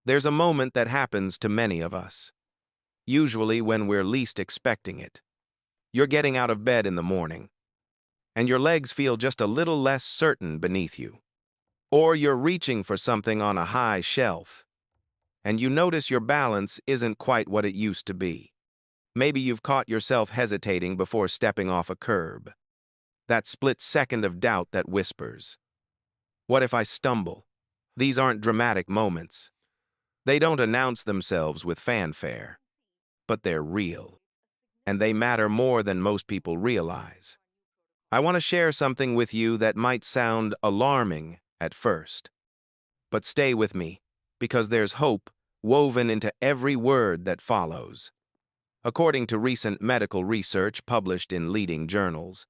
There's a moment that happens to many of us, usually when we're least expecting it. You're getting out of bed in the morning, and your legs feel just a little less certain beneath you. Or you're reaching for something on a high shelf, and you notice your balance isn't quite what it used to be. Maybe you've caught yourself hesitating before stepping off a curb. That split second of doubt that whispers, "What if I stumble?" These aren't dramatic moments. They don't announce themselves with fanfare, but they're real, and they matter more than most people realize. I want to share something with you that might sound alarming at first, but stay with me, because there's hope woven into every word that follows. According to recent medical research published in leading journals,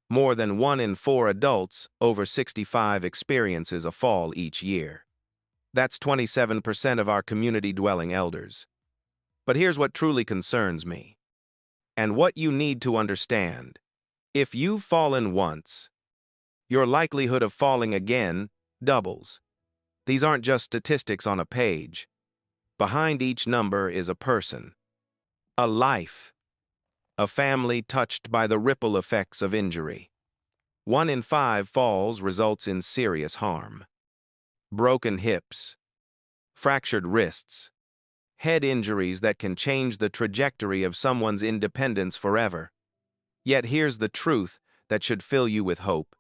more than 1 in 4 adults over 65 experiences a fall each year. That's 27% of our community-dwelling elders. But here's what truly concerns me, and what you need to understand. If you've fallen once, your likelihood of falling again doubles. These aren't just statistics on a page. Behind each number is a person, a life, a family touched by the ripple effects of injury. 1 in 5 falls results in serious harm. Broken hips, fractured wrists, head injuries that can change the trajectory of someone's independence forever. Yet here's the truth that should fill you with hope.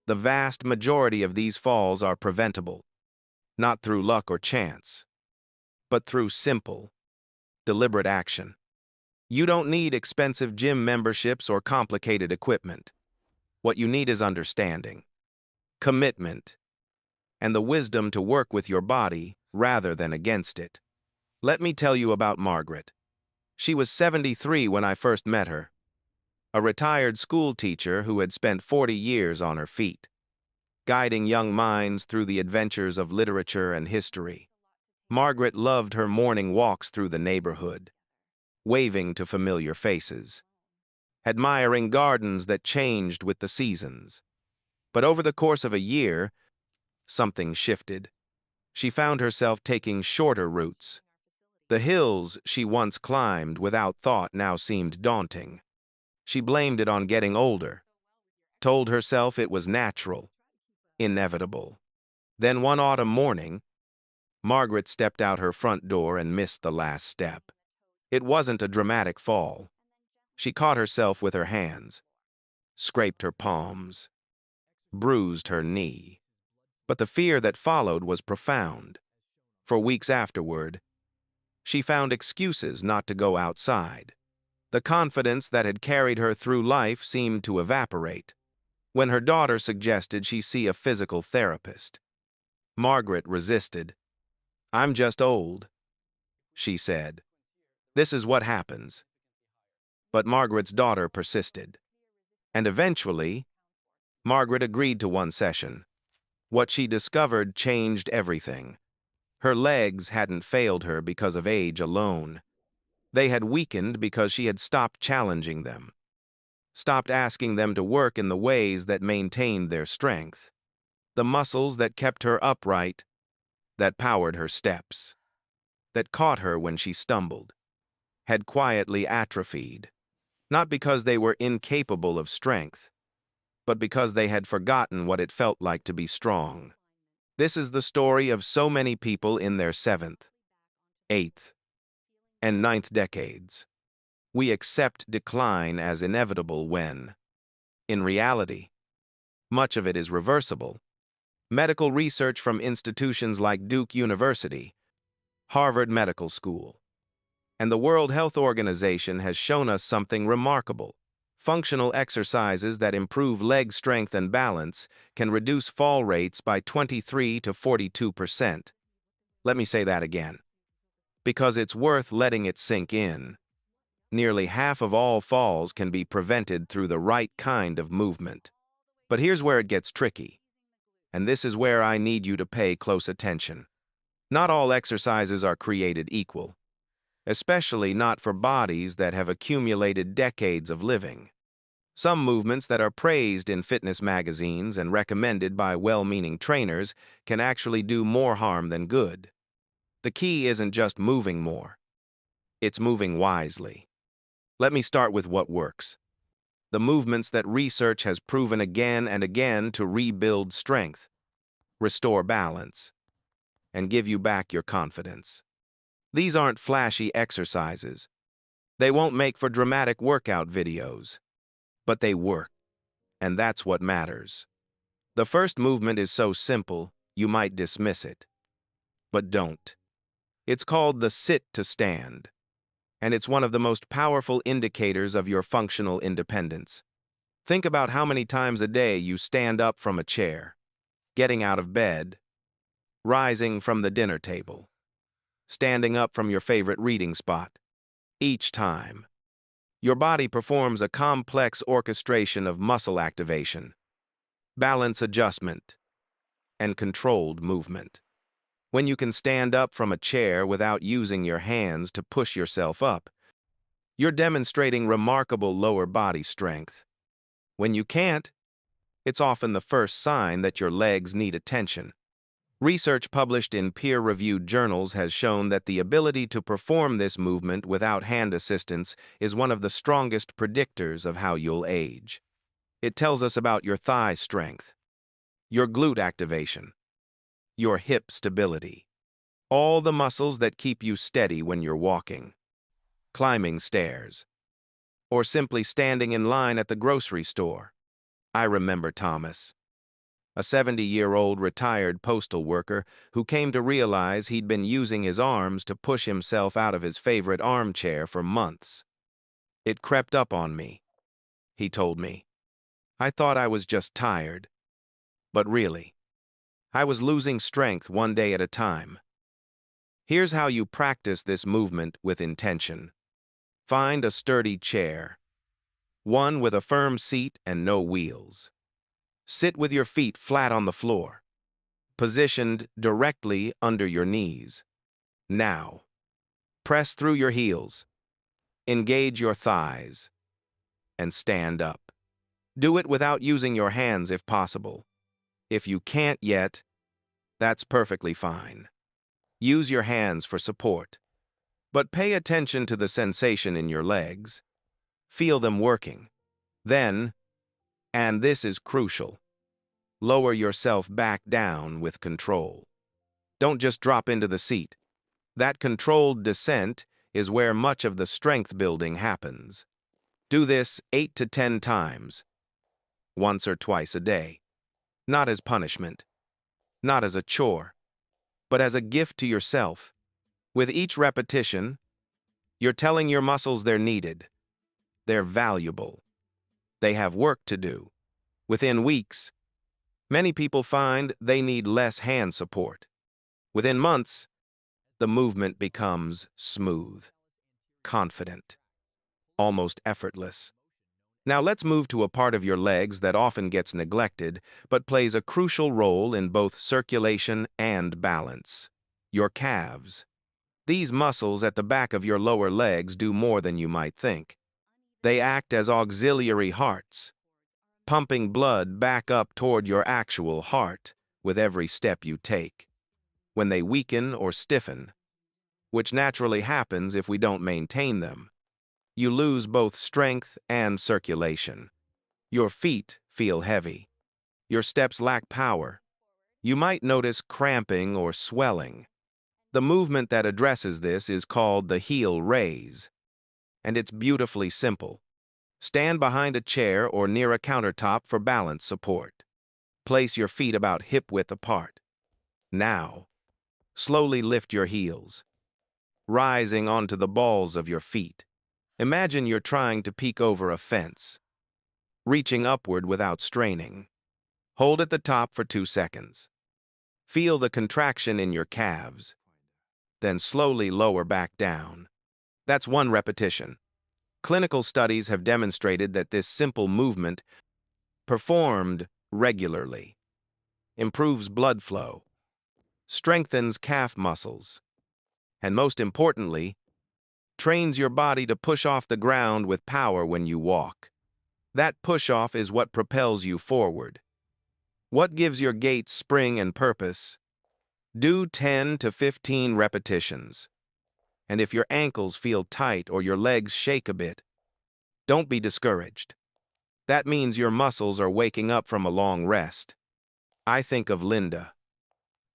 The vast majority of these falls are preventable, not through luck or chance, but through simple, deliberate action. You don't need expensive gym memberships or complicated equipment. What you need is understanding, commitment, and the wisdom to work with your body rather than against it. Let me tell you about Margaret. She was 73 when I first met her, a retired school teacher who had spent 40 years on her feet, guiding young minds through the adventures of literature and history. Margaret loved her morning walks through the neighborhood, waving to familiar faces, admiring gardens that changed with the seasons. But over the course of a year, something shifted. She found herself taking shorter routes. The hills she once climbed without thought now seemed daunting. She blamed it on getting older, told herself it was natural, inevitable. Then one autumn morning, Margaret stepped out her front door and missed the last step. It wasn't a dramatic fall. She caught herself with her hands, scraped her palms, bruised her knee. But the fear that followed was profound. For weeks afterward, she found excuses not to go outside. The confidence that had carried her through life seemed to evaporate. When her daughter suggested she see a physical therapist, Margaret resisted. "I'm just old," she said. "This is what happens." But Margaret's daughter persisted. And eventually, Margaret agreed to one session. What she discovered changed everything. Her legs hadn't failed her because of age alone. They had weakened because she had stopped challenging them, stopped asking them to work in the ways that maintained their strength. The muscles that kept her upright, that powered her steps, that caught her when she stumbled, had quietly atrophied, not because they were incapable of strength, but because they had forgotten what it felt like to be strong. This is the story of so many people in their 7th, 8th, and 9th decades. We accept decline as inevitable when, in reality, much of it is reversible. Medical research from institutions like Duke University, Harvard Medical School, and the World Health Organization has shown us something remarkable. Functional exercises that improve leg strength and balance can reduce fall rates by 23 to 42%. Let me say that again, because it's worth letting it sink in. Nearly half of all falls can be prevented through the right kind of movement. But here's where it gets tricky, and this is where I need you to pay close attention. Not all exercises are created equal, especially not for bodies that have accumulated decades of living. Some movements that are praised in fitness magazines and recommended by well-meaning trainers can actually do more harm than good. The key isn't just moving more, it's moving wisely. Let me start with what works. The movements that research has proven again and again to rebuild strength, restore balance, and give you back your confidence. These aren't flashy exercises. They won't make for dramatic workout videos, but they work, and that's what matters. The first movement is so simple, you might dismiss it. But don't. It's called the sit to stand, and it's one of the most powerful indicators of your functional independence. Think about how many times a day you stand up from a chair, getting out of bed, rising from the dinner table, standing up from your favorite reading spot. Each time, your body performs a complex orchestration of muscle activation, balance adjustment, and controlled movement. When you can stand up from a chair without using your hands to push yourself up, you're demonstrating remarkable lower body strength. When you can't, it's often the first sign that your legs need attention. Research published in peer-reviewed journals has shown that the ability to perform this movement without hand assistance is one of the strongest predictors of how you'll age. It tells us about your thigh strength, your glute activation, your hip stability, all the muscles that keep you steady when you're walking, climbing stairs, or simply standing in line at the grocery store. I remember Thomas, a 70-year-old retired postal worker who came to realize he'd been using his arms to push himself out of his favorite armchair for months. "It crept up on me," he told me. "I thought I was just tired. But really, I was losing strength one day at a time." Here's how you practice this movement with intention. Find a sturdy chair, one with a firm seat and no wheels. Sit with your feet flat on the floor, positioned directly under your knees. Now, press through your heels, engage your thighs, and stand up. Do it without using your hands if possible. If you can't yet, that's perfectly fine. Use your hands for support. But pay attention to the sensation in your legs. Feel them working. Then, and this is crucial, lower yourself back down with control. Don't just drop into the seat. That controlled descent is where much of the strength building happens. Do this 8 to 10 times, once or twice a day. Not as punishment, not as a chore, but as a gift to yourself. With each repetition, you're telling your muscles they're needed, they're valuable, they have work to do. Within weeks, many people find they need less hand support. Within months, the movement becomes smooth, confident, almost effortless. Now let's move to a part of your legs that often gets neglected, but plays a crucial role in both circulation and balance: your calves. These muscles at the back of your lower legs do more than you might think. They act as auxiliary hearts, pumping blood back up toward your actual heart with every step you take. When they weaken or stiffen, which naturally happens if we don't maintain them, you lose both strength and circulation. Your feet feel heavy. Your steps lack power. You might notice cramping or swelling. The movement that addresses this is called the heel raise, and it's beautifully simple. Stand behind a chair or near a countertop for balance support. Place your feet about hip-width apart. Now, slowly lift your heels, rising onto the balls of your feet. Imagine you're trying to peek over a fence, reaching upward without straining. Hold at the top for 2 seconds. Feel the contraction in your calves, then slowly lower back down. That's 1 repetition. Clinical studies have demonstrated that this simple movement, performed regularly, improves blood flow, strengthens calf muscles, and most importantly, trains your body to push off the ground with power when you walk. That push-off is what propels you forward. What gives your gait spring and purpose? Do 10 to 15 repetitions. And if your ankles feel tight or your legs shake a bit, don't be discouraged. That means your muscles are waking up from a long rest. I think of Linda,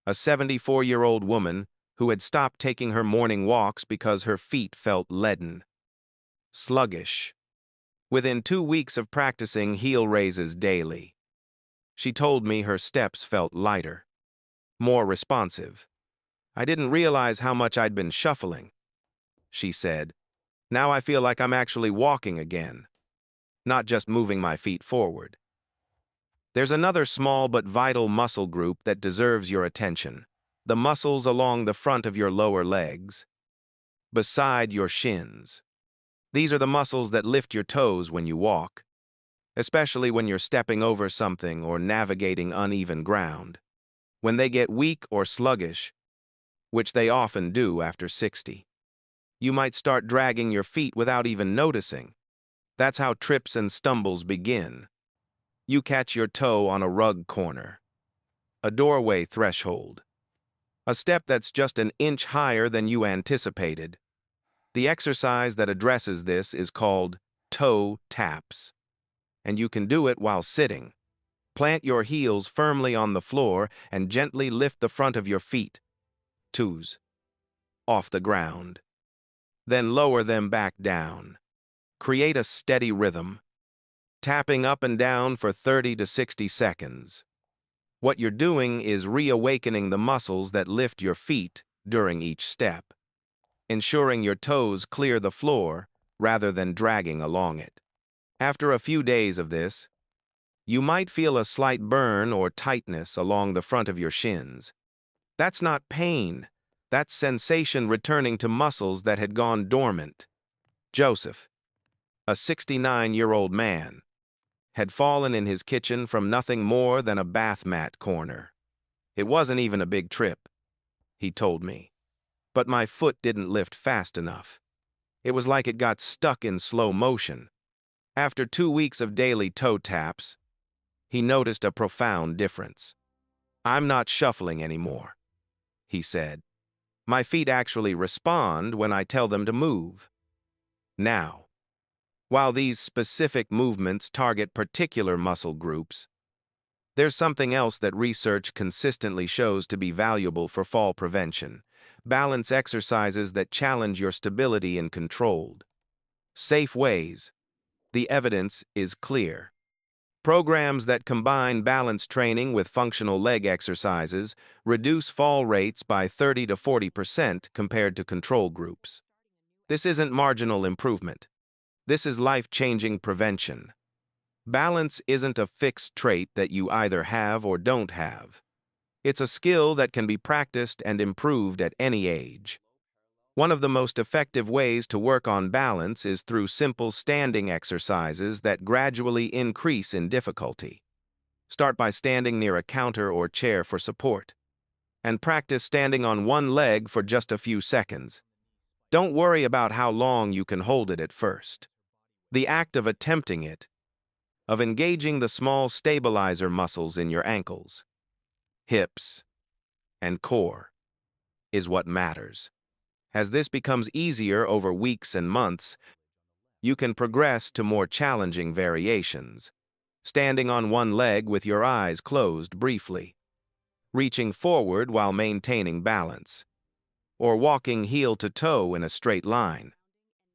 a 74-year-old woman who had stopped taking her morning walks because her feet felt leaden, sluggish. Within 2 weeks of practicing heel raises daily, she told me her steps felt lighter, more responsive. I didn't realize how much I'd been shuffling, she said. Now I feel like I'm actually walking again, not just moving my feet forward. There's another small but vital muscle group that deserves your attention: the muscles along the front of your lower legs, beside your shins. These are the muscles that lift your toes when you walk, especially when you're stepping over something or navigating uneven ground. When they get weak or sluggish, which they often do after 60, you might start dragging your feet without even noticing. That's how trips and stumbles begin. You catch your toe on a rug corner, a doorway threshold, a step that's just an inch higher than you anticipated. The exercise that addresses this is called toe taps, and you can do it while sitting. Plant your heels firmly on the floor and gently lift the front of your feet, toes, off the ground. Then lower them back down. Create a steady rhythm, tapping up and down for 30 to 60 seconds. What you're doing is reawakening the muscles that lift your feet during each step, ensuring your toes clear the floor rather than dragging along it. After a few days of this, you might feel a slight burn or tightness along the front of your shins. That's not pain. That's sensation returning to muscles that had gone dormant. Joseph, a 69-year-old man, had fallen in his kitchen from nothing more than a bath mat corner. It wasn't even a big trip, he told me, but my foot didn't lift fast enough. It was like it got stuck in slow motion. After 2 weeks of daily toe taps, he noticed a profound difference. I'm not shuffling anymore, he said. My feet actually respond when I tell them to move. Now, while these specific movements target particular muscle groups, there's something else that research consistently shows to be valuable for fall prevention: balance exercises that challenge your stability in controlled, safe ways. The evidence is clear. Programs that combine balance training with functional leg exercises reduce fall rates by 30 to 40% compared to control groups. This isn't marginal improvement. This is life-changing prevention. Balance isn't a fixed trait that you either have or don't have. It's a skill that can be practiced and improved at any age. One of the most effective ways to work on balance is through simple standing exercises that gradually increase in difficulty. Start by standing near a counter or chair for support, and practice standing on one leg for just a few seconds. Don't worry about how long you can hold it at first. The act of attempting it, of engaging the small stabilizer muscles in your ankles, hips, and core, is what matters. As this becomes easier over weeks and months, you can progress to more challenging variations. Standing on one leg with your eyes closed briefly, reaching forward while maintaining balance, or walking heel to toe in a straight line.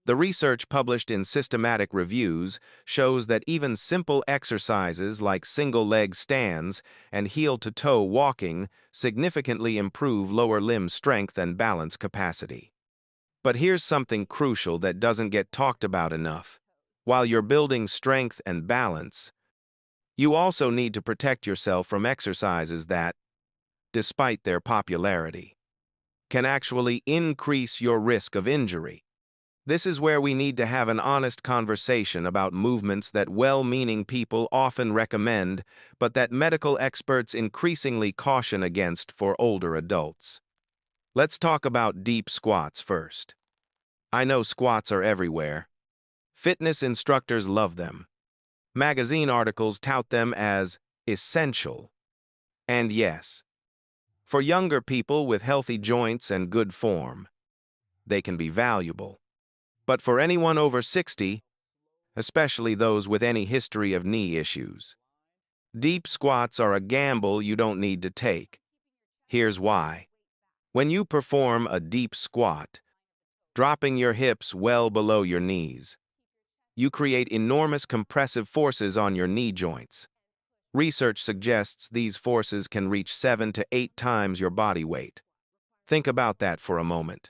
The research published in systematic reviews shows that even simple exercises like single-leg stands and heel-to-toe walking significantly improve lower limb strength and balance capacity. But here's something crucial that doesn't get talked about enough. While you're building strength and balance, you also need to protect yourself from exercises that, despite their popularity, can actually increase your risk of injury. This is where we need to have an honest conversation about movements that well-meaning people often recommend, but that medical experts increasingly caution against for older adults. Let's talk about deep squats first. I know squats are everywhere. Fitness instructors love them. Magazine articles tout them as essential. And yes, For younger people with healthy joints and good form, they can be valuable. But for anyone over 60, especially those with any history of knee issues, deep squats are a gamble you don't need to take. Here's why. When you perform a deep squat, dropping your hips well below your knees, you create enormous compressive forces on your knee joints. Research suggests these forces can reach 7 to 8 times your body weight. Think about that for a moment.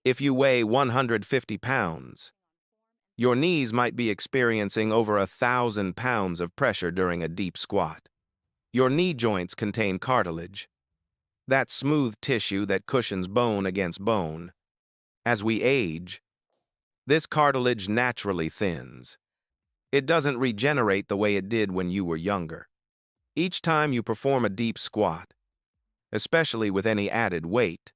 If you weigh 150 pounds, your knees might be experiencing over 1,000 pounds of pressure during a deep squat. Your knee joints contain cartilage, that smooth tissue that cushions bone against bone. As we age, this cartilage naturally thins. It doesn't regenerate the way it did when you were younger. Each time you perform a deep squat, especially with any added weight,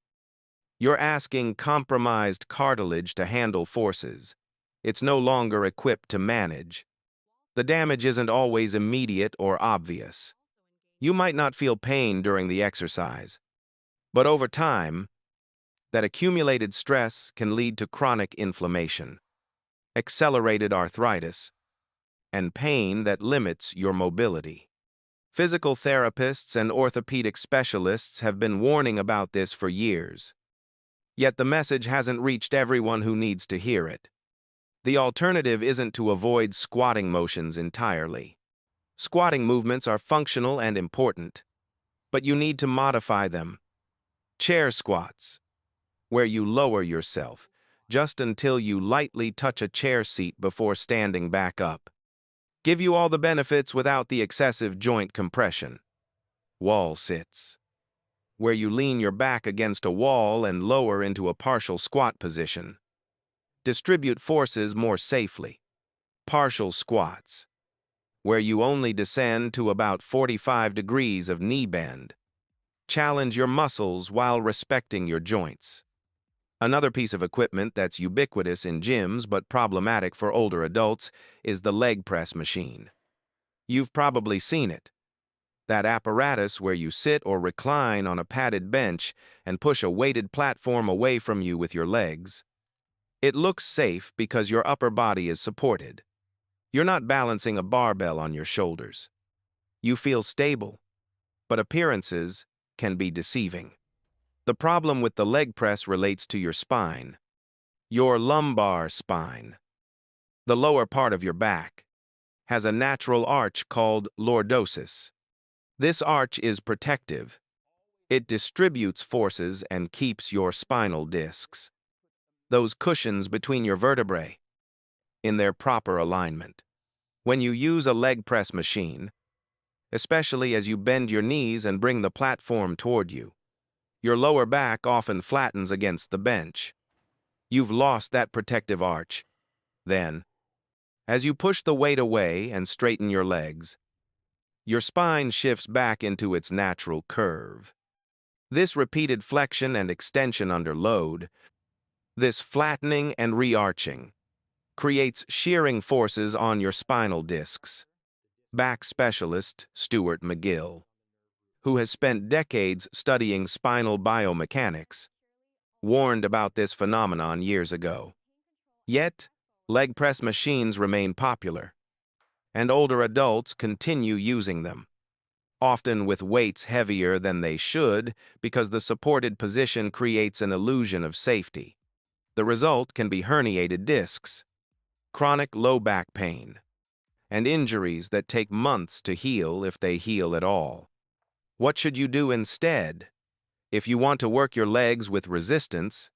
you're asking compromised cartilage to handle forces it's no longer equipped to manage. The damage isn't always immediate or obvious. You might not feel pain during the exercise, but over time, that accumulated stress can lead to chronic inflammation, accelerated arthritis, and pain that limits your mobility. Physical therapists and orthopedic specialists have been warning about this for years. Yet the message hasn't reached everyone who needs to hear it. The alternative isn't to avoid squatting motions entirely. Squatting movements are functional and important, but you need to modify them. Chair squats, where you lower yourself just until you lightly touch a chair seat before standing back up, give you all the benefits without the excessive joint compression. Wall sits, where you lean your back against a wall and lower into a partial squat position. Distribute forces more safely. Partial squats, where you only descend to about 45 degrees of knee bend. Challenge your muscles while respecting your joints. Another piece of equipment that's ubiquitous in gyms but problematic for older adults is the leg press machine. You've probably seen it. That apparatus where you sit or recline on a padded bench and push a weighted platform away from you with your legs. It looks safe because your upper body is supported. You're not balancing a barbell on your shoulders. You feel stable, but appearances can be deceiving. The problem with the leg press relates to your spine, your lumbar spine. The lower part of your back has a natural arch called lordosis. This arch is protective. It distributes forces and keeps your spinal discs, those cushions between your vertebrae, in their proper alignment. When you use a leg press machine, especially as you bend your knees and bring the platform toward you, your lower back often flattens against the bench. You've lost that protective arch. Then, as you push the weight away and straighten your legs, your spine shifts back into its natural curve. This repeated flexion and extension under load, this flattening and re-arching, creates shearing forces on your spinal discs. Back specialist Stuart McGill, who has spent decades studying spinal biomechanics, warned about this phenomenon years ago. Yet, leg press machines remain popular, and older adults continue using them, often with weights heavier than they should because the supported position creates an illusion of safety. The result can be herniated discs, chronic low back pain, and injuries that take months to heal if they heal at all. What should you do instead? If you want to work your legs with resistance,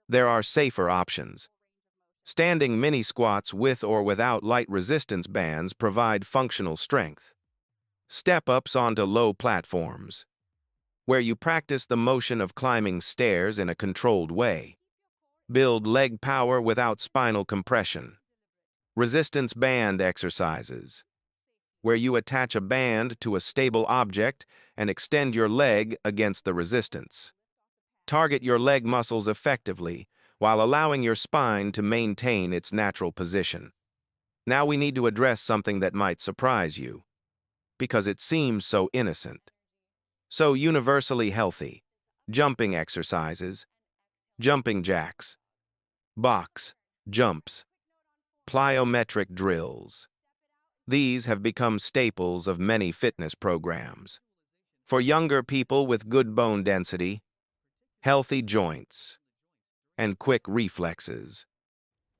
there are safer options. Standing mini squats with or without light resistance bands provide functional strength. Step-ups onto low platforms, where you practice the motion of climbing stairs in a controlled way. Build leg power without spinal compression. Resistance band exercises, where you attach a band to a stable object and extend your leg against the resistance. Target your leg muscles effectively while allowing your spine to maintain its natural position. Now we need to address something that might surprise you, because it seems so innocent. So universally healthy. Jumping exercises, jumping jacks, box, jumps, plyometric drills. These have become staples of many fitness programs. For younger people with good bone density, healthy joints, and quick reflexes,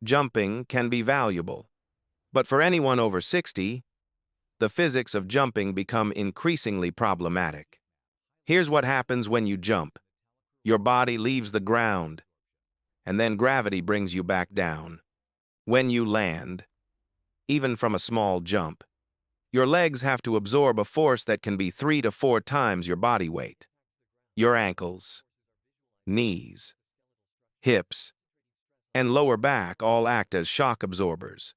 jumping can be valuable. But for anyone over 60, the physics of jumping become increasingly problematic. Here's what happens when you jump. Your body leaves the ground, and then gravity brings you back down. When you land, even from a small jump, your legs have to absorb a force that can be 3 to 4 times your body weight. Your ankles, knees, hips, and lower back all act as shock absorbers.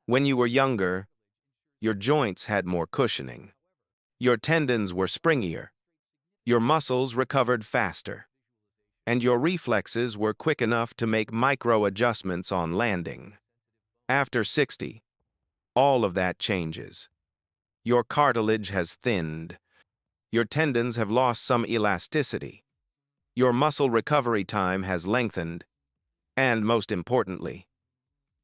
When you were younger, your joints had more cushioning. Your tendons were springier. Your muscles recovered faster. And your reflexes were quick enough to make micro adjustments on landing. After 60, all of that changes. Your cartilage has thinned. Your tendons have lost some elasticity. Your muscle recovery time has lengthened. And most importantly,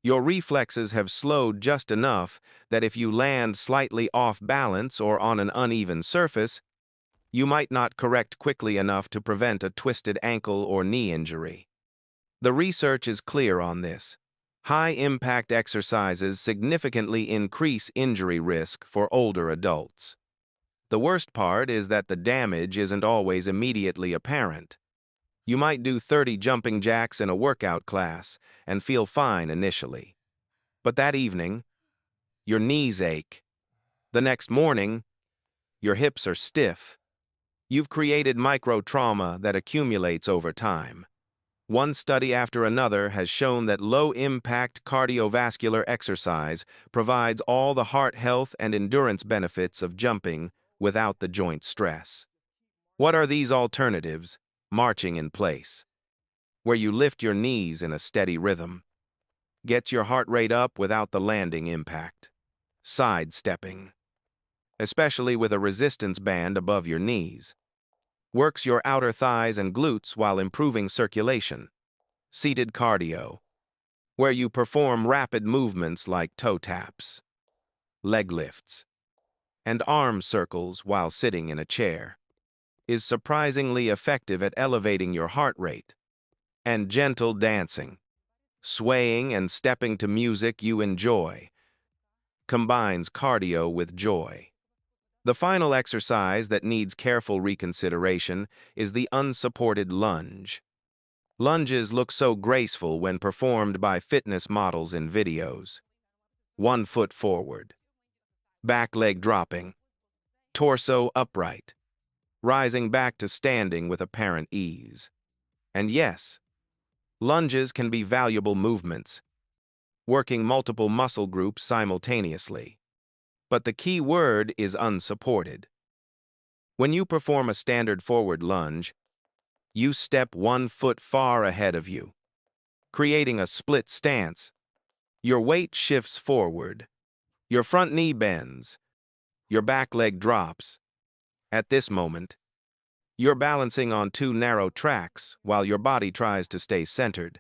your reflexes have slowed just enough that if you land slightly off balance or on an uneven surface, you might not correct quickly enough to prevent a twisted ankle or knee injury. The research is clear on this. High-impact exercises significantly increase injury risk for older adults. The worst part is that the damage isn't always immediately apparent. You might do 30 jumping jacks in a workout class and feel fine initially. But that evening, your knees ache. The next morning, your hips are stiff. You've created micro-trauma that accumulates over time. One study after another has shown that low-impact cardiovascular exercise provides all the heart health and endurance benefits of jumping without the joint stress. What are these alternatives? Marching in place, where you lift your knees in a steady rhythm. Gets your heart rate up without the landing impact. Sidestepping, especially with a resistance band above your knees. Works your outer thighs and glutes while improving circulation. Seated cardio, where you perform rapid movements like toe taps, leg lifts, and arm circles while sitting in a chair, is surprisingly effective at elevating your heart rate. And gentle dancing, swaying and stepping to music you enjoy, combines cardio with joy. The final exercise that needs careful reconsideration is the unsupported lunge. Lunges look so graceful when performed by fitness models in videos. 1 foot forward, back leg dropping, torso upright, rising back to standing with apparent ease. And yes, lunges can be valuable movements, working multiple muscle groups simultaneously. But the key word is unsupported. When you perform a standard forward lunge, you step 1 foot far ahead of you, creating a split stance. Your weight shifts forward, your front knee bends, your back leg drops. At this moment, you're balancing on 2 narrow tracks while your body tries to stay centered.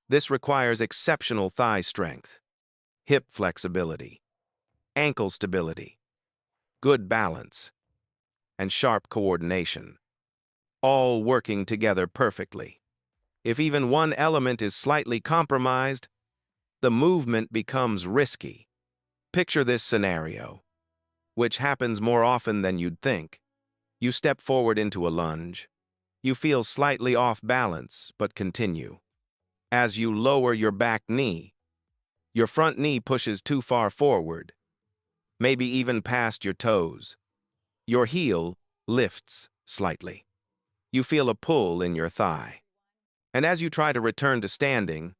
This requires exceptional thigh strength, hip flexibility, ankle stability, good balance, and sharp coordination, all working together perfectly. If even one element is slightly compromised, the movement becomes risky. Picture this scenario, which happens more often than you'd think. You step forward into a lunge. You feel slightly off balance, but continue. As you lower your back knee, your front knee pushes too far forward, maybe even past your toes. Your heel lifts slightly. You feel a pull in your thigh. And as you try to return to standing,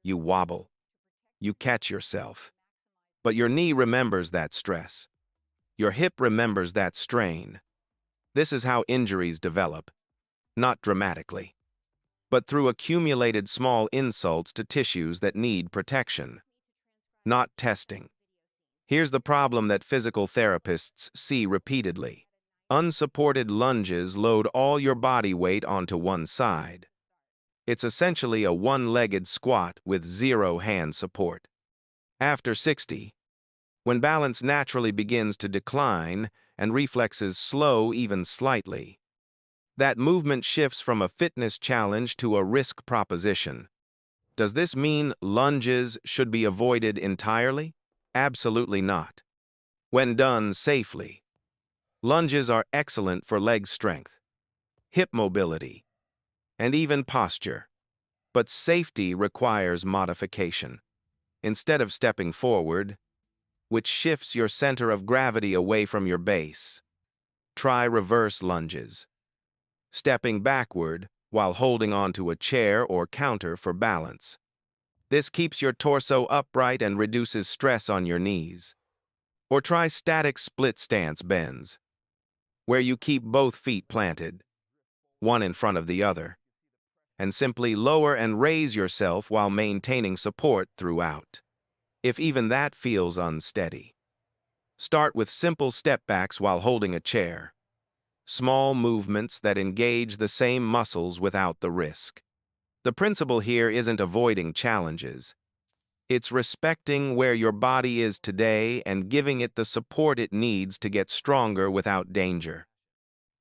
you wobble. You catch yourself. But your knee remembers that stress. Your hip remembers that strain. This is how injuries develop, not dramatically, but through accumulated small insults to tissues that need protection, not testing. Here's the problem that physical therapists see repeatedly. Unsupported lunges load all your body weight onto one side. It's essentially a one-legged squat with zero hand support. After 60, when balance naturally begins to decline and reflexes slow even slightly, that movement shifts from a fitness challenge to a risk proposition. Does this mean lunges should be avoided entirely? Absolutely not. When done safely, lunges are excellent for leg strength, hip mobility, and even posture. But safety requires modification. Instead of stepping forward, which shifts your center of gravity away from your base, try reverse lunges, stepping backward while holding onto a chair or counter for balance. This keeps your torso upright and reduces stress on your knees. Or try static split stance bends, where you keep both feet planted, one in front of the other, and simply lower and raise yourself while maintaining support throughout. If even that feels unsteady, start with simple step backs while holding a chair, small movements that engage the same muscles without the risk. The principle here isn't avoiding challenges. It's respecting where your body is today and giving it the support it needs to get stronger without danger.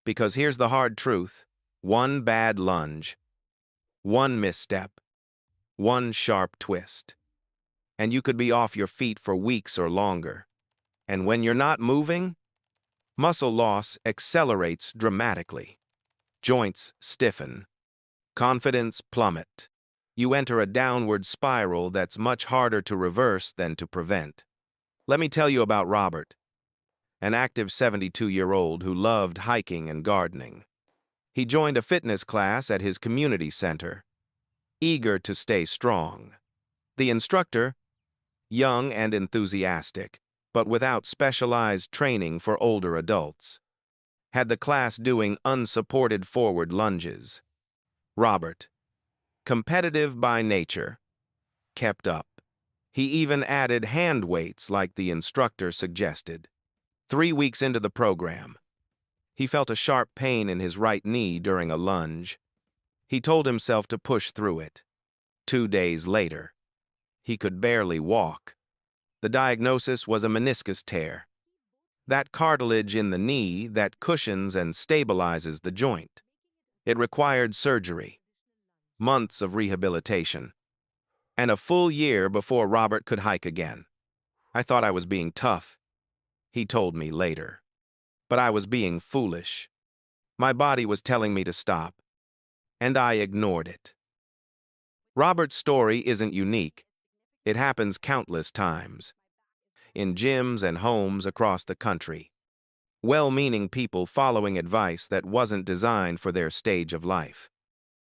Because here's the hard truth: one bad lunge, one misstep, one sharp twist, and you could be off your feet for weeks or longer. And when you're not moving, muscle loss accelerates dramatically. Joints stiffen, confidence plummet. You enter a downward spiral that's much harder to reverse than to prevent. Let me tell you about Robert, an active 72-year-old who loved hiking and gardening. He joined a fitness class at his community center, eager to stay strong. The instructor, young and enthusiastic, but without specialized training for older adults, had the class doing unsupported forward lunges. Robert, competitive by nature, kept up. He even added hand weights like the instructor suggested. 3 weeks into the program, he felt a sharp pain in his right knee during a lunge. He told himself to push through it. 2 days later, he could barely walk. The diagnosis was a meniscus tear, that cartilage in the knee that cushions and stabilizes the joint. It required surgery, months of rehabilitation, and a full year before Robert could hike again. I thought I was being tough, he told me later. But I was being foolish. My body was telling me to stop, and I ignored it. Robert's story isn't unique. It happens countless times, in gyms and homes across the country. Well-meaning people following advice that wasn't designed for their stage of life.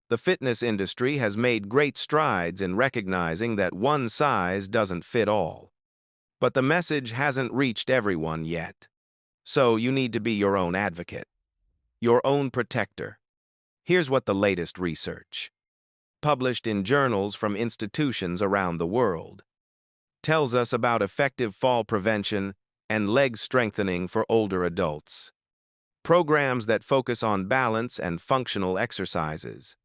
The fitness industry has made great strides in recognizing that one size doesn't fit all. But the message hasn't reached everyone yet. So you need to be your own advocate, your own protector. Here's what the latest research, published in journals from institutions around the world, tells us about effective fall prevention and leg strengthening for older adults. Programs that focus on balance and functional exercises,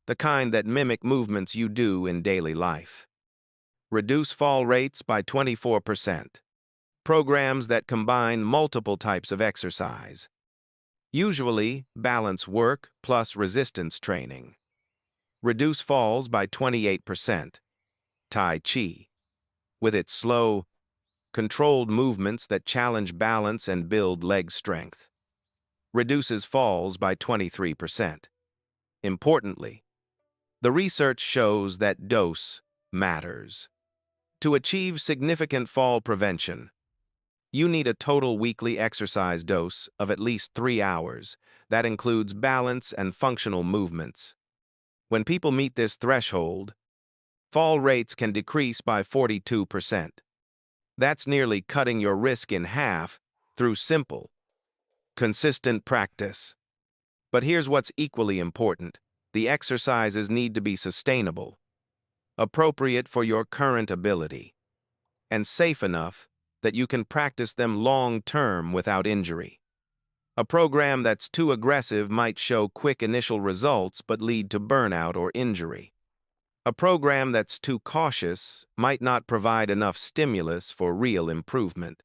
the kind that mimic movements you do in daily life. Reduce fall rates by 24%. Programs that combine multiple types of exercise, usually balance work plus resistance training. Reduce falls by 28%. Tai Chi, with its slow, controlled movements that challenge balance and build leg strength, reduces falls by 23%. Importantly, the research shows that dose matters. To achieve significant fall prevention, you need a total weekly exercise dose of at least 3 hours. That includes balance and functional movements. When people meet this threshold, fall rates can decrease by 42%. That's nearly cutting your risk in half through simple, consistent practice. But here's what's equally important: the exercises need to be sustainable, appropriate for your current ability, and safe enough that you can practice them long-term without injury. A program that's too aggressive might show quick initial results but lead to burnout or injury. A program that's too cautious might not provide enough stimulus for real improvement.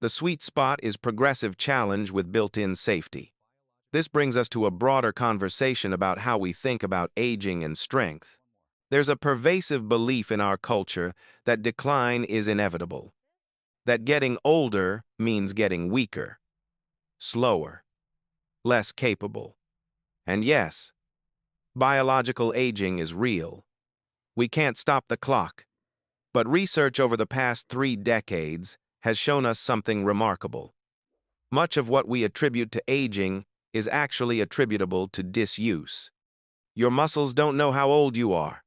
The sweet spot is progressive challenge with built-in safety. This brings us to a broader conversation about how we think about aging and strength. There's a pervasive belief in our culture that decline is inevitable, that getting older means getting weaker, slower, less capable. And yes, biological aging is real. We can't stop the clock. But research over the past 3 decades has shown us something remarkable. Much of what we attribute to aging is actually attributable to disuse. Your muscles don't know how old you are.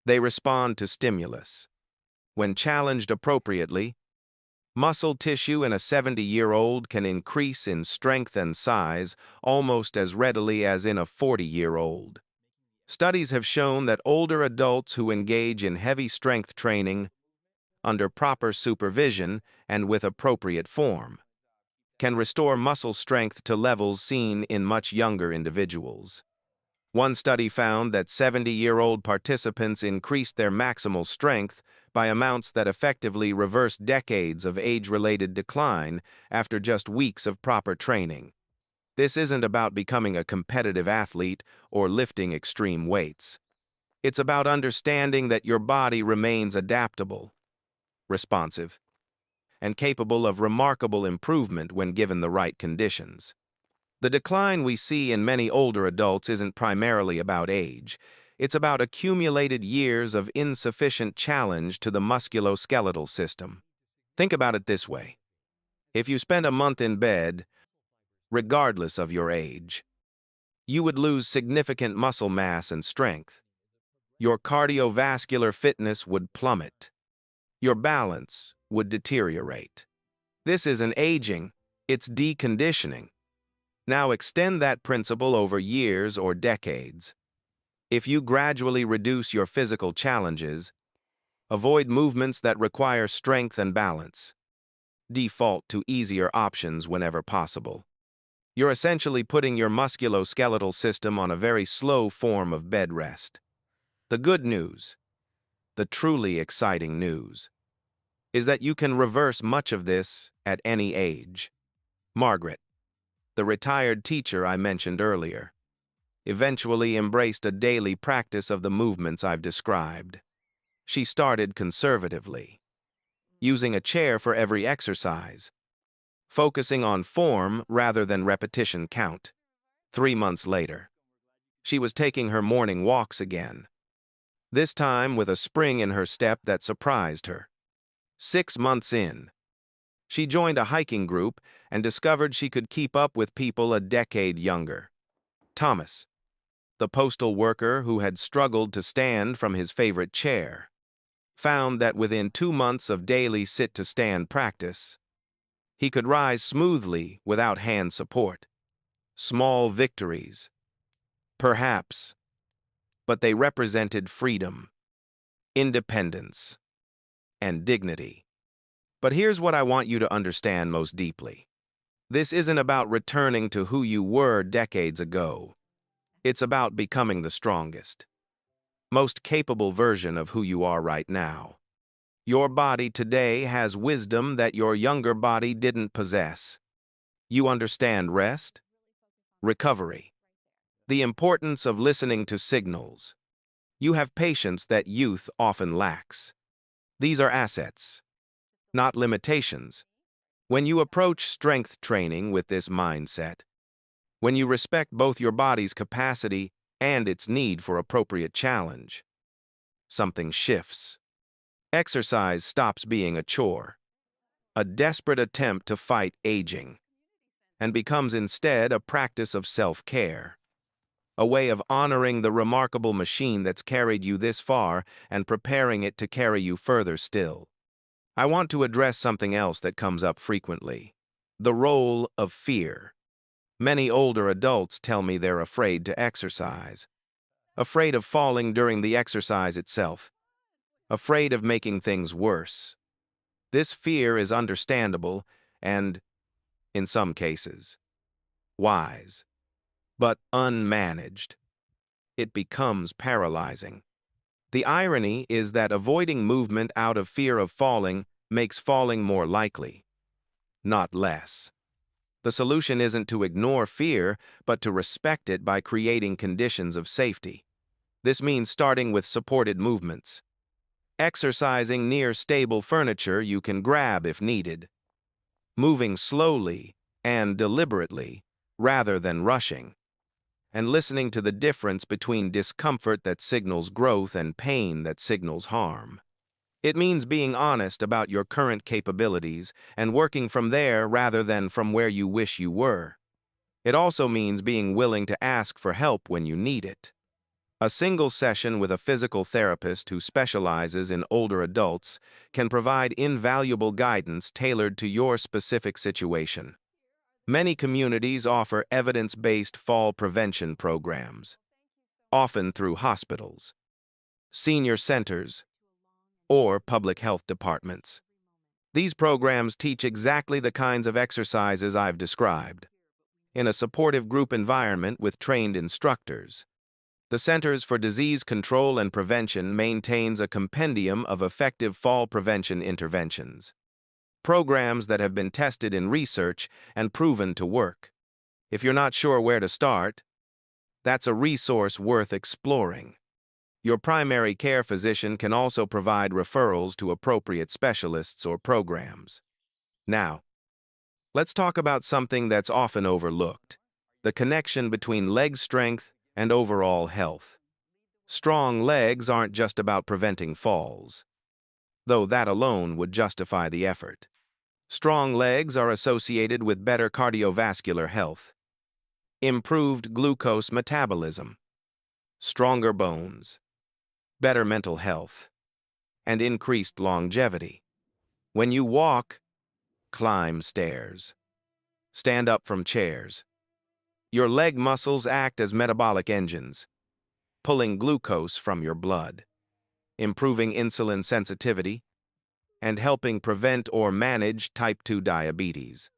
They respond to stimulus. When challenged appropriately, muscle tissue in a 70-year-old can increase in strength and size almost as readily as in a 40-year-old. Studies have shown that older adults who engage in heavy strength training under proper supervision and with appropriate form can restore muscle strength to levels seen in much younger individuals. One study found that 70-year-old participants increased their maximal strength by amounts that effectively reversed decades of age-related decline after just weeks of proper training. This isn't about becoming a competitive athlete or lifting extreme weights. It's about understanding that your body remains adaptable, responsive, and capable of remarkable improvement when given the right conditions. The decline we see in many older adults isn't primarily about age. It's about accumulated years of insufficient challenge to the musculoskeletal system. Think about it this way. If you spent a month in bed, regardless of your age, you would lose significant muscle mass and strength. Your cardiovascular fitness would plummet. Your balance would deteriorate. This isn't aging, it's deconditioning. Now extend that principle over years or decades. If you gradually reduce your physical challenges, avoid movements that require strength and balance, default to easier options whenever possible, you're essentially putting your musculoskeletal system on a very slow form of bed rest. The good news, the truly exciting news, is that you can reverse much of this at any age. Margaret, the retired teacher I mentioned earlier, eventually embraced a daily practice of the movements I've described. She started conservatively, using a chair for every exercise, focusing on form rather than repetition count. 3 months later, she was taking her morning walks again, this time with a spring in her step that surprised her. 6 months in, she joined a hiking group and discovered she could keep up with people a decade younger. Thomas, the postal worker who had struggled to stand from his favorite chair, found that within 2 months of daily sit-to-stand practice, he could rise smoothly without hand support. Small victories, perhaps, but they represented freedom, independence, and dignity. But here's what I want you to understand most deeply. This isn't about returning to who you were decades ago. It's about becoming the strongest, most capable version of who you are right now. Your body today has wisdom that your younger body didn't possess. You understand rest, recovery, the importance of listening to signals. You have patience that youth often lacks. These are assets, not limitations. When you approach strength training with this mindset, when you respect both your body's capacity and its need for appropriate challenge, something shifts. Exercise stops being a chore, a desperate attempt to fight aging, and becomes instead a practice of self-care, a way of honoring the remarkable machine that's carried you this far and preparing it to carry you further still. I want to address something else that comes up frequently: the role of fear. Many older adults tell me they're afraid to exercise, afraid of falling during the exercise itself, afraid of making things worse. This fear is understandable and, in some cases, wise, but unmanaged, it becomes paralyzing. The irony is that avoiding movement out of fear of falling makes falling more likely, not less. The solution isn't to ignore fear, but to respect it by creating conditions of safety. This means starting with supported movements, exercising near stable furniture you can grab if needed, moving slowly and deliberately rather than rushing, and listening to the difference between discomfort that signals growth and pain that signals harm. It means being honest about your current capabilities and working from there rather than from where you wish you were. It also means being willing to ask for help when you need it. A single session with a physical therapist who specializes in older adults can provide invaluable guidance tailored to your specific situation. Many communities offer evidence-based fall prevention programs, often through hospitals, senior centers, or public health departments. These programs teach exactly the kinds of exercises I've described, in a supportive group environment with trained instructors. The Centers for Disease Control and Prevention maintains a compendium of effective fall prevention interventions, programs that have been tested in research and proven to work. If you're not sure where to start, that's a resource worth exploring. Your primary care physician can also provide referrals to appropriate specialists or programs. Now, let's talk about something that's often overlooked: the connection between leg strength and overall health. Strong legs aren't just about preventing falls, though that alone would justify the effort. Strong legs are associated with better cardiovascular health, improved glucose metabolism, stronger bones, better mental health, and increased longevity. When you walk, climb stairs, stand up from chairs, your leg muscles act as metabolic engines, pulling glucose from your blood, improving insulin sensitivity, and helping prevent or manage type 2 diabetes.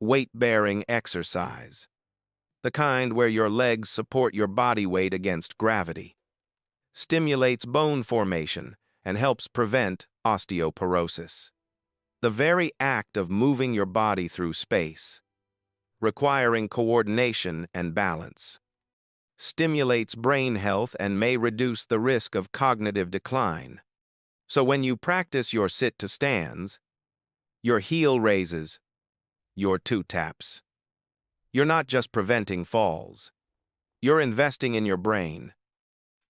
Weight-bearing exercise, the kind where your legs support your body weight against gravity, stimulates bone formation and helps prevent osteoporosis. The very act of moving your body through space, requiring coordination and balance, stimulates brain health and may reduce the risk of cognitive decline. So when you practice your sit-to-stands, your heel raises, your two taps, you're not just preventing falls. You're investing in your brain,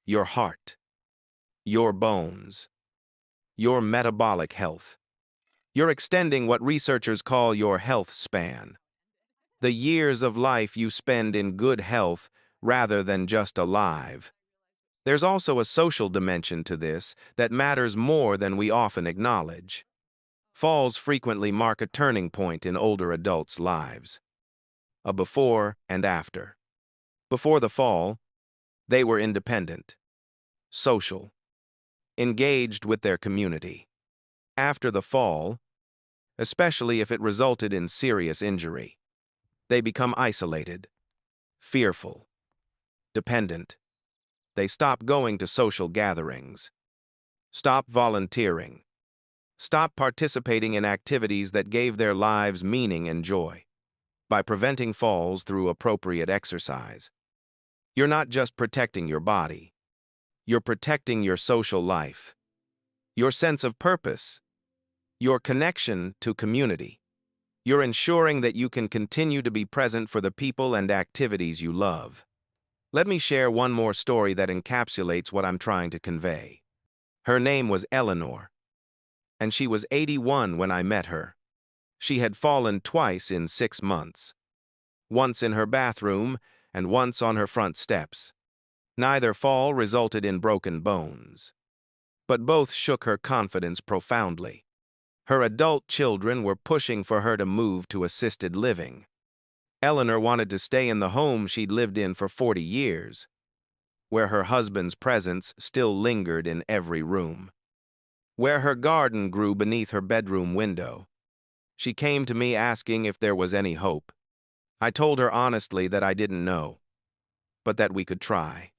your heart, your bones, your metabolic health. You're extending what researchers call your health span, the years of life you spend in good health rather than just alive. There's also a social dimension to this that matters more than we often acknowledge. Falls frequently mark a turning point in older adults' lives, a before and after. Before the fall, they were independent, social, engaged with their community. After the fall, especially if it resulted in serious injury, they become isolated, fearful, dependent. They stop going to social gatherings, stop volunteering, stop participating in activities that gave their lives meaning and joy. By preventing falls through appropriate exercise, you're not just protecting your body, you're protecting your social life, your sense of purpose, your connection to community. You're ensuring that you can continue to be present for the people and activities you love. Let me share one more story that encapsulates what I'm trying to convey. Her name was Eleanor, and she was 81 when I met her. She had fallen twice in 6 months, once in her bathroom and once on her front steps. Neither fall resulted in broken bones, but both shook her confidence profoundly. Her adult children were pushing for her to move to assisted living. Eleanor wanted to stay in the home she'd lived in for 40 years, where her husband's presence still lingered in every room, where her garden grew beneath her bedroom window. She came to me asking if there was any hope. I told her honestly that I didn't know, but that we could try.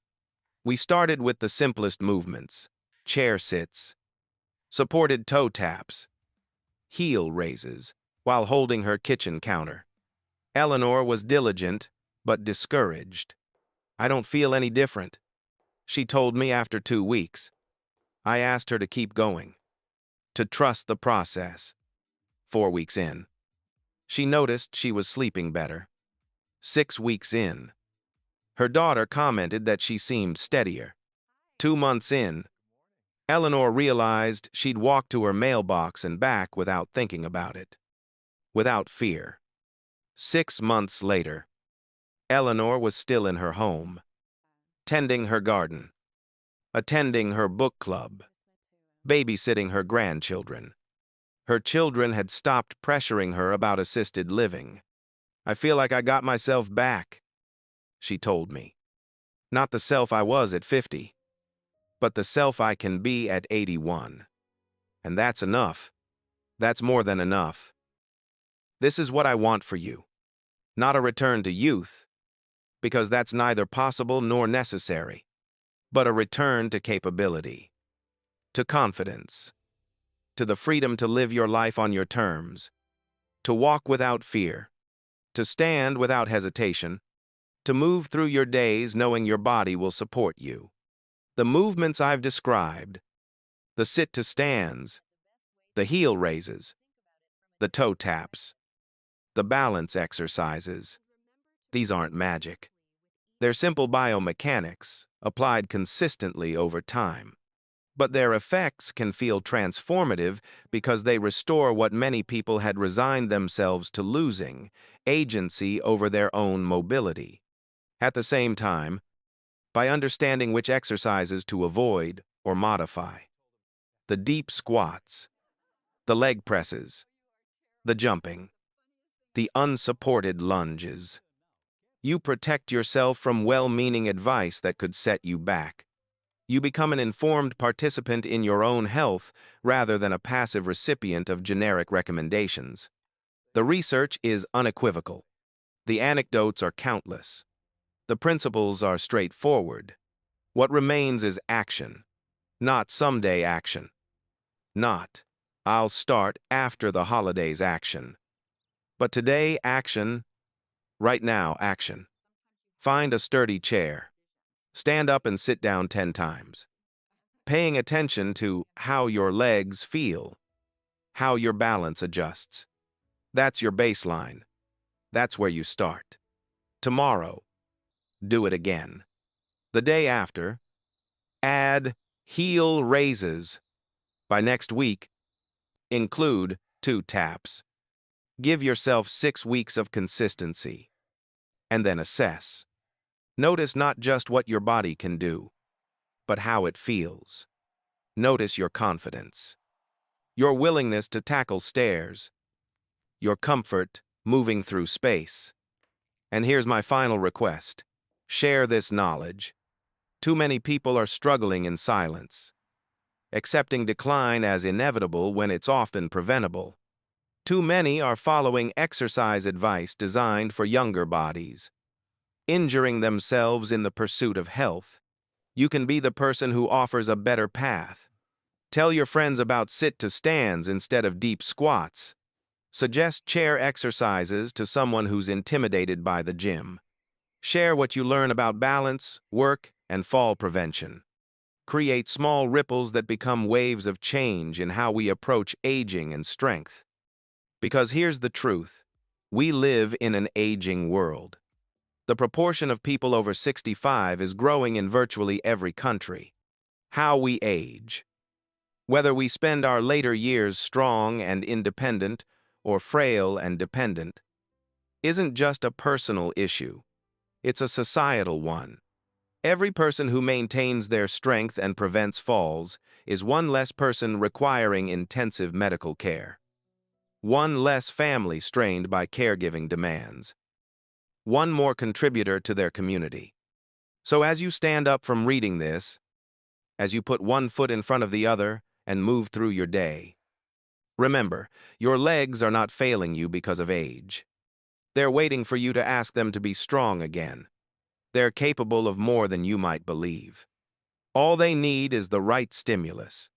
We started with the simplest movements: chair sits, supported toe taps, heel raises, while holding her kitchen counter. Eleanor was diligent, but discouraged. "I don't feel any different," she told me after 2 weeks. I asked her to keep going, to trust the process. 4 weeks in, she noticed she was sleeping better. 6 weeks in, her daughter commented that she seemed steadier. 2 months in, Eleanor realized she'd walk to her mailbox and back without thinking about it, without fear. 6 months later, Eleanor was still in her home, tending her garden, attending her book club, babysitting her grandchildren. Her children had stopped pressuring her about assisted living. "I feel like I got myself back," she told me. "Not the self I was at 50, but the self I can be at 81. And that's enough. That's more than enough. This is what I want for you. Not a return to youth, because that's neither possible nor necessary, but a return to capability, to confidence, to the freedom to live your life on your terms, to walk without fear, to stand without hesitation, to move through your days knowing your body will support you. The movements I've described, the sit-to-stands, the heel raises, the toe taps, the balance exercises, these aren't magic. They're simple biomechanics applied consistently over time. But their effects can feel transformative because they restore what many people had resigned themselves to losing: agency over their own mobility. At the same time, by understanding which exercises to avoid or modify. The deep squats, the leg presses, the jumping, the unsupported lunges. You protect yourself from well-meaning advice that could set you back. You become an informed participant in your own health rather than a passive recipient of generic recommendations. The research is unequivocal. The anecdotes are countless. The principles are straightforward. What remains is action, not someday action. Not, "I'll start after the holidays" action. But today action, right now action. Find a sturdy chair. Stand up and sit down 10 times. Paying attention to how your legs feel, how your balance adjusts. That's your baseline. That's where you start. Tomorrow, do it again. The day after, add heel raises. By next week, include 2 taps. Give yourself 6 weeks of consistency, and then assess. Notice not just what your body can do, but how it feels. Notice your confidence, your willingness to tackle stairs, your comfort moving through space. And here's my final request: share this knowledge. Too many people are struggling in silence, accepting decline as inevitable when it's often preventable. Too many are following exercise advice designed for younger bodies, injuring themselves in the pursuit of health. You can be the person who offers a better path. Tell your friends about sit-to-stands instead of deep squats. Suggest chair exercises to someone who's intimidated by the gym. Share what you learn about balance, work, and fall prevention. Create small ripples that become waves of change in how we approach aging and strength. Because here's the truth: we live in an aging world. The proportion of people over 65 is growing in virtually every country. How we age, whether we spend our later years strong and independent or frail and dependent, isn't just a personal issue. It's a societal one. Every person who maintains their strength and prevents falls is one less person requiring intensive medical care. One less family strained by caregiving demands. One more contributor to their community. So as you stand up from reading this, as you put one foot in front of the other and move through your day, remember, your legs are not failing you because of age. They're waiting for you to ask them to be strong again. They're capable of more than you might believe. All they need is the right stimulus,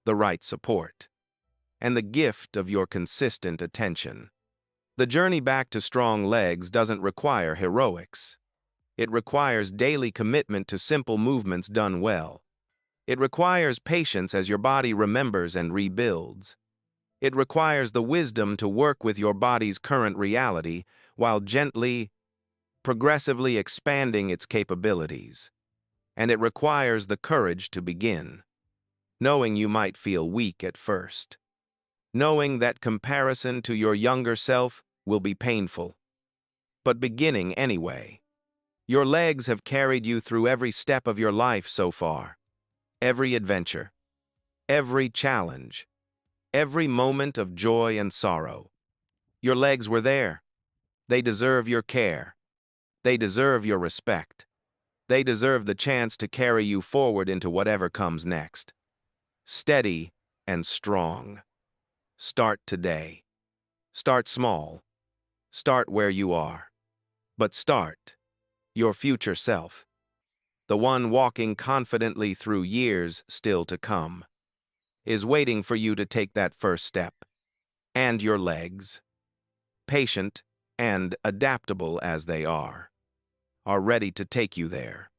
the right support, and the gift of your consistent attention. The journey back to strong legs doesn't require heroics. It requires daily commitment to simple movements done well. It requires patience as your body remembers and rebuilds. It requires the wisdom to work with your body's current reality while gently, progressively expanding its capabilities. And it requires the courage to begin, knowing you might feel weak at first, knowing that comparison to your younger self will be painful, but beginning anyway. Your legs have carried you through every step of your life so far, every adventure, every challenge, every moment of joy and sorrow. Your legs were there. They deserve your care. They deserve your respect. They deserve the chance to carry you forward into whatever comes next. Steady and strong. Start today. Start small. Start where you are. But start. Your future self. The one walking confidently through years still to come, is waiting for you to take that first step. And your legs, patient and adaptable as they are ready to take you there.